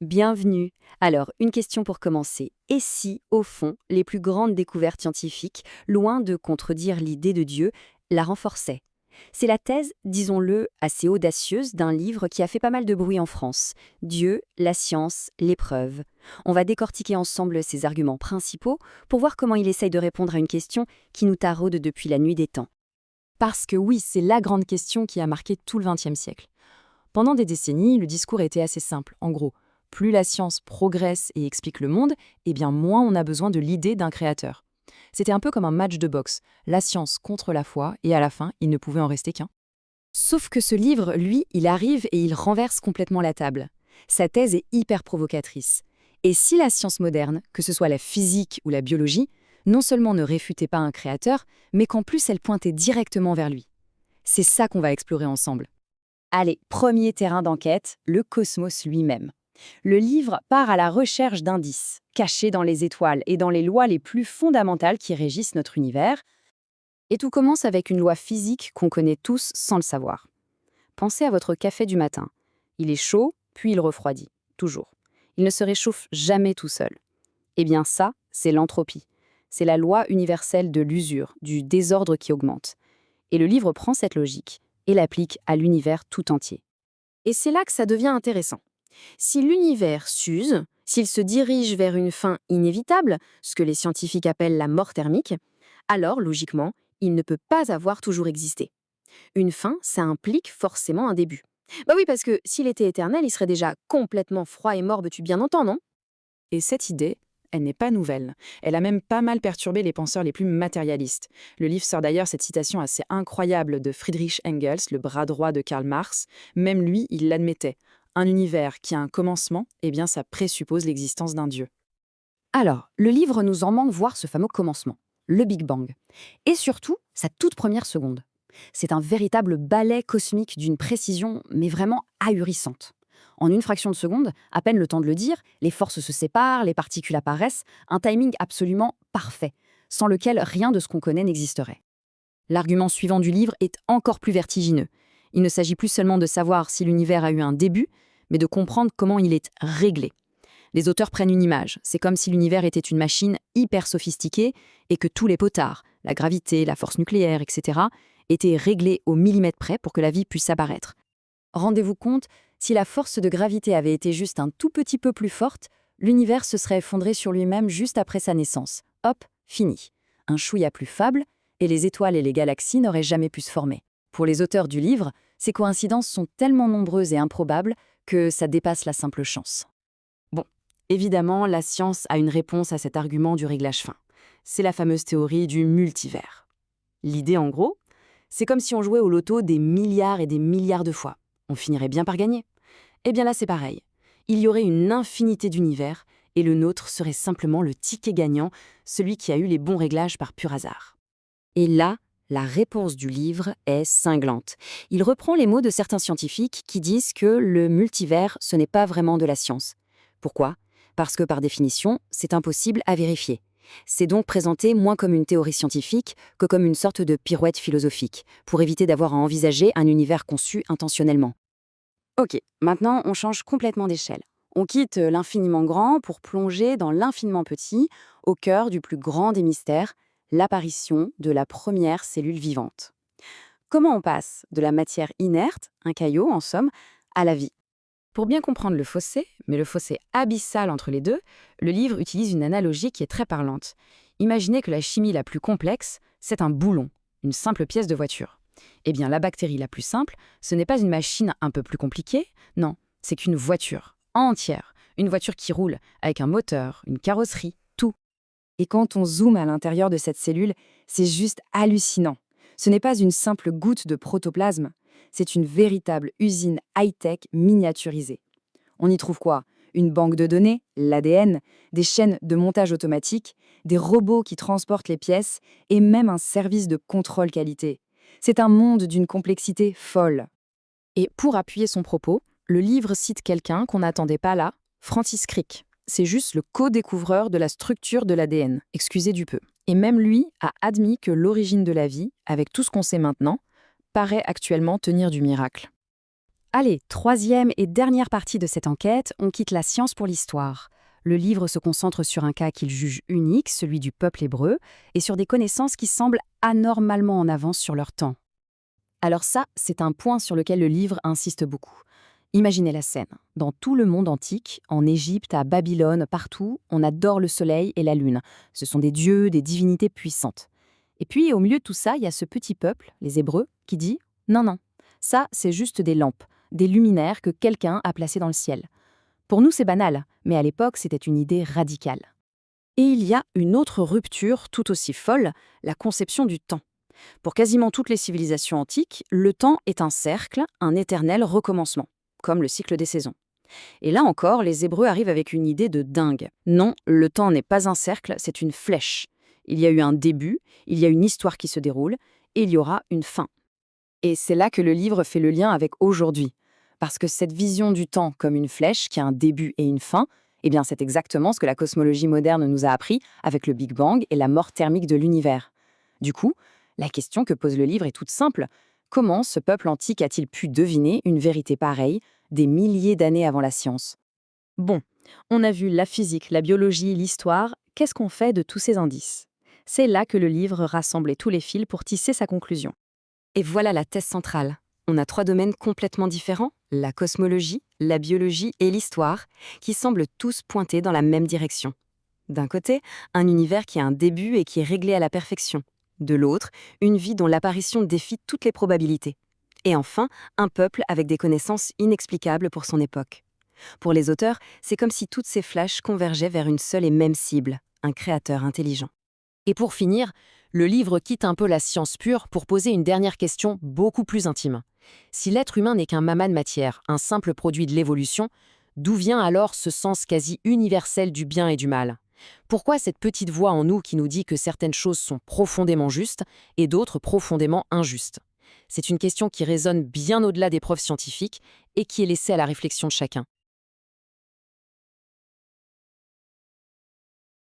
Bienvenue. Alors, une question pour commencer. Et si, au fond, les plus grandes découvertes scientifiques, loin de contredire l'idée de Dieu, la renforçaient? C'est la thèse, disons-le, assez audacieuse d'un livre qui a fait pas mal de bruit en France. Dieu, la science, l'épreuve. On va décortiquer ensemble ses arguments principaux pour voir comment il essaye de répondre à une question qui nous taraude depuis la nuit des temps. Parce que oui, c'est la grande question qui a marqué tout le XXe siècle. Pendant des décennies, le discours était assez simple. En gros, plus la science progresse et explique le monde, eh bien moins on a besoin de l'idée d'un créateur. C'était un peu comme un match de boxe, la science contre la foi, et à la fin, il ne pouvait en rester qu'un. Sauf que ce livre, lui, il arrive et il renverse complètement la table. Sa thèse est hyper provocatrice. Et si la science moderne, que ce soit la physique ou la biologie, non seulement ne réfutait pas un créateur, mais qu'en plus elle pointait directement vers lui. C'est ça qu'on va explorer ensemble. Allez, premier terrain d'enquête, le cosmos lui-même. Le livre part à la recherche d'indices, cachés dans les étoiles et dans les lois les plus fondamentales qui régissent notre univers. Et tout commence avec une loi physique qu'on connaît tous sans le savoir. Pensez à votre café du matin. Il est chaud, puis il refroidit, toujours. Il ne se réchauffe jamais tout seul. Eh bien ça, c'est l'entropie. C'est la loi universelle de l'usure, du désordre qui augmente. Et le livre prend cette logique et l'applique à l'univers tout entier. Et c'est là que ça devient intéressant. Si l'univers s'use, s'il se dirige vers une fin inévitable, ce que les scientifiques appellent la mort thermique, alors, logiquement, il ne peut pas avoir toujours existé. Une fin, ça implique forcément un début. Bah oui, parce que s'il était éternel, il serait déjà complètement froid et mort, veux-tu bien entendre, non? Et cette idée, elle n'est pas nouvelle. Elle a même pas mal perturbé les penseurs les plus matérialistes. Le livre sort d'ailleurs cette citation assez incroyable de Friedrich Engels, le bras droit de Karl Marx. Même lui, il l'admettait. Un univers qui a un commencement, eh bien ça présuppose l'existence d'un dieu. Alors, le livre nous emmène voir ce fameux commencement, le Big Bang, et surtout sa toute première seconde. C'est un véritable ballet cosmique d'une précision, mais vraiment ahurissante. En une fraction de seconde, à peine le temps de le dire, les forces se séparent, les particules apparaissent, un timing absolument parfait, sans lequel rien de ce qu'on connaît n'existerait. L'argument suivant du livre est encore plus vertigineux. Il ne s'agit plus seulement de savoir si l'univers a eu un début, mais de comprendre comment il est réglé. Les auteurs prennent une image. C'est comme si l'univers était une machine hyper sophistiquée et que tous les potards, la gravité, la force nucléaire, etc., étaient réglés au millimètre près pour que la vie puisse apparaître. Rendez-vous compte, si la force de gravité avait été juste un tout petit peu plus forte, l'univers se serait effondré sur lui-même juste après sa naissance. Hop, fini. Un chouïa plus faible, et les étoiles et les galaxies n'auraient jamais pu se former. Pour les auteurs du livre, ces coïncidences sont tellement nombreuses et improbables que ça dépasse la simple chance. Bon, évidemment, la science a une réponse à cet argument du réglage fin. C'est la fameuse théorie du multivers. L'idée, en gros, c'est comme si on jouait au loto des milliards et des milliards de fois. On finirait bien par gagner. Eh bien là, c'est pareil. Il y aurait une infinité d'univers, et le nôtre serait simplement le ticket gagnant, celui qui a eu les bons réglages par pur hasard. Et là, la réponse du livre est cinglante. Il reprend les mots de certains scientifiques qui disent que le multivers, ce n'est pas vraiment de la science. Pourquoi? Parce que par définition, c'est impossible à vérifier. C'est donc présenté moins comme une théorie scientifique que comme une sorte de pirouette philosophique, pour éviter d'avoir à envisager un univers conçu intentionnellement. Ok, maintenant on change complètement d'échelle. On quitte l'infiniment grand pour plonger dans l'infiniment petit, au cœur du plus grand des mystères, l'apparition de la première cellule vivante. Comment on passe de la matière inerte, un caillot en somme, à la vie? Pour bien comprendre le fossé, mais le fossé abyssal entre les deux, le livre utilise une analogie qui est très parlante. Imaginez que la chimie la plus complexe, c'est un boulon, une simple pièce de voiture. Eh bien, la bactérie la plus simple, ce n'est pas une machine un peu plus compliquée, non, c'est qu'une voiture, entière, une voiture qui roule, avec un moteur, une carrosserie, tout. Et quand on zoome à l'intérieur de cette cellule, c'est juste hallucinant. Ce n'est pas une simple goutte de protoplasme, c'est une véritable usine high-tech miniaturisée. On y trouve quoi? Une banque de données, l'ADN, des chaînes de montage automatique, des robots qui transportent les pièces et même un service de contrôle qualité. C'est un monde d'une complexité folle. Et pour appuyer son propos, le livre cite quelqu'un qu'on n'attendait pas là, Francis Crick. C'est juste le co-découvreur de la structure de l'ADN, excusez du peu. Et même lui a admis que l'origine de la vie, avec tout ce qu'on sait maintenant, paraît actuellement tenir du miracle. Allez, troisième et dernière partie de cette enquête, on quitte la science pour l'histoire. Le livre se concentre sur un cas qu'il juge unique, celui du peuple hébreu, et sur des connaissances qui semblent anormalement en avance sur leur temps. Alors ça, c'est un point sur lequel le livre insiste beaucoup. Imaginez la scène. Dans tout le monde antique, en Égypte, à Babylone, partout, on adore le soleil et la lune. Ce sont des dieux, des divinités puissantes. Et puis, au milieu de tout ça, il y a ce petit peuple, les Hébreux, qui dit « Non, non, ça, c'est juste des lampes, des luminaires que quelqu'un a placés dans le ciel. » Pour nous, c'est banal, mais à l'époque, c'était une idée radicale. Et il y a une autre rupture tout aussi folle, la conception du temps. Pour quasiment toutes les civilisations antiques, le temps est un cercle, un éternel recommencement, comme le cycle des saisons. Et là encore, les Hébreux arrivent avec une idée de dingue. Non, le temps n'est pas un cercle, c'est une flèche. Il y a eu un début, il y a une histoire qui se déroule, et il y aura une fin. Et c'est là que le livre fait le lien avec aujourd'hui. Parce que cette vision du temps comme une flèche qui a un début et une fin, eh bien c'est exactement ce que la cosmologie moderne nous a appris avec le Big Bang et la mort thermique de l'univers. Du coup, la question que pose le livre est toute simple. Comment ce peuple antique a-t-il pu deviner une vérité pareille des milliers d'années avant la science? Bon, on a vu la physique, la biologie, l'histoire. Qu'est-ce qu'on fait de tous ces indices? C'est là que le livre rassemble tous les fils pour tisser sa conclusion. Et voilà la thèse centrale. On a 3 domaines complètement différents, la cosmologie, la biologie et l'histoire, qui semblent tous pointer dans la même direction. D'un côté, un univers qui a un début et qui est réglé à la perfection. De l'autre, une vie dont l'apparition défie toutes les probabilités. Et enfin, un peuple avec des connaissances inexplicables pour son époque. Pour les auteurs, c'est comme si toutes ces flashs convergeaient vers une seule et même cible, un créateur intelligent. Et pour finir, le livre quitte un peu la science pure pour poser une dernière question beaucoup plus intime. Si l'être humain n'est qu'un mamas de matière, un simple produit de l'évolution, d'où vient alors ce sens quasi universel du bien et du mal? Pourquoi cette petite voix en nous qui nous dit que certaines choses sont profondément justes et d'autres profondément injustes? C'est une question qui résonne bien au-delà des preuves scientifiques et qui est laissée à la réflexion de chacun.